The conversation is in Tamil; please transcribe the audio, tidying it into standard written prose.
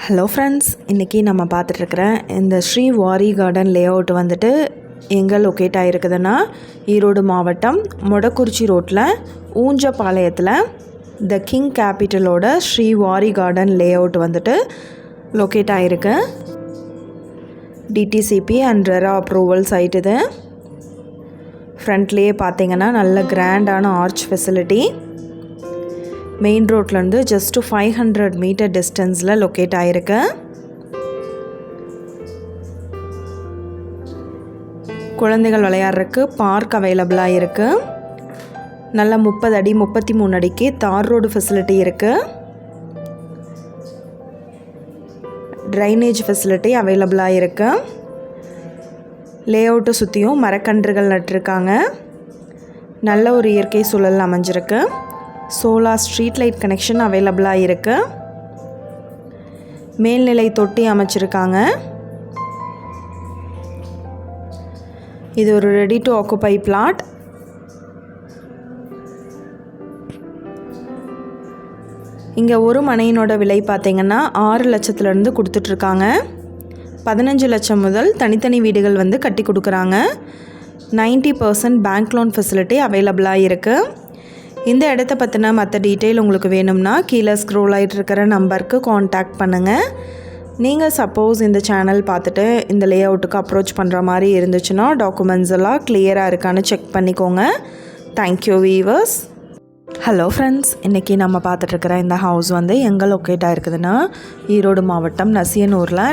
ஹலோ ஃப்ரெண்ட்ஸ், இன்றைக்கி நம்ம பார்த்துட்ருக்குற இந்த ஸ்ரீ வாரி கார்டன் லேஅவுட் வந்துட்டு எங்கே லொக்கேட் ஆகிருக்குதுன்னா ஈரோடு மாவட்டம் மொடக்குறிச்சி ரோட்டில் ஊஞ்சப்பாளையத்தில் த கிங் கேபிட்டலோட ஸ்ரீ வாரி கார்டன் லேஅவுட் வந்துட்டு லொக்கேட் ஆகிருக்கு. DTCP and RERA approval site இது. ஃப்ரண்ட்லேயே பார்த்தீங்கன்னா நல்ல கிராண்டான ஆர்ச் ஃபெசிலிட்டி. மெயின் ரோட்லேருந்து ஜஸ்ட்டு 500 மீட்டர் டிஸ்டன்ஸில் லொக்கேட் ஆகிருக்கு. குழந்தைகள் விளையாடுறதுக்கு பார்க் அவைலபிளாக இருக்குது. நல்ல 30 அடி 33 அடிக்கு தார் ரோடு ஃபெசிலிட்டி இருக்குது. ட்ரைனேஜ் ஃபெசிலிட்டி அவைலபிளாக இருக்குது. லேஅவுட்டை சுற்றியும் மரக்கன்றுகள் நட்டிருக்காங்க. நல்ல ஒரு இயற்கை சூழல் அமைஞ்சிருக்கு. சோலார் ஸ்ட்ரீட் லைட் கனெக்ஷன் அவைலபிளாக இருக்குது. மேல்நிலை தொட்டி அமைச்சிருக்காங்க. இது ஒரு ரெடி டு ஆக்குபை பிளாட். இங்கே ஒரு மனையினோட விலை பார்த்திங்கன்னா 6 லட்சத்துலேருந்து கொடுத்துட்ருக்காங்க. 15 லட்சம் முதல் தனித்தனி வீடுகள் வந்து கட்டி கொடுக்குறாங்க. 90% பேங்க் லோன் ஃபெசிலிட்டி அவைலபிளாக இருக்குது. இந்த இடத்த பற்றின மற்ற டீட்டெயில் உங்களுக்கு வேணும்னா கீழே ஸ்க்ரோல் ஆகிட்டு இருக்கிற நம்பருக்கு காண்டாக்ட் பண்ணுங்கள். நீங்கள் சப்போஸ் இந்த சேனல் பார்த்துட்டு இந்த லேஅவுட்டுக்கு அப்ரோச் பண்ணுற மாதிரி இருந்துச்சுன்னா டாக்குமெண்ட்ஸ் எல்லாம் கிளியராக இருக்கான்னு செக் பண்ணிக்கோங்க. Thank you viewers. ஹலோ ஃப்ரெண்ட்ஸ், இன்றைக்கி நம்ம பார்த்துட்ருக்கிற இந்த ஹவுஸ் வந்து எங்கே லொக்கேட் ஆகிருக்குதுன்னா ஈரோடு மாவட்டம் நசியனூரில்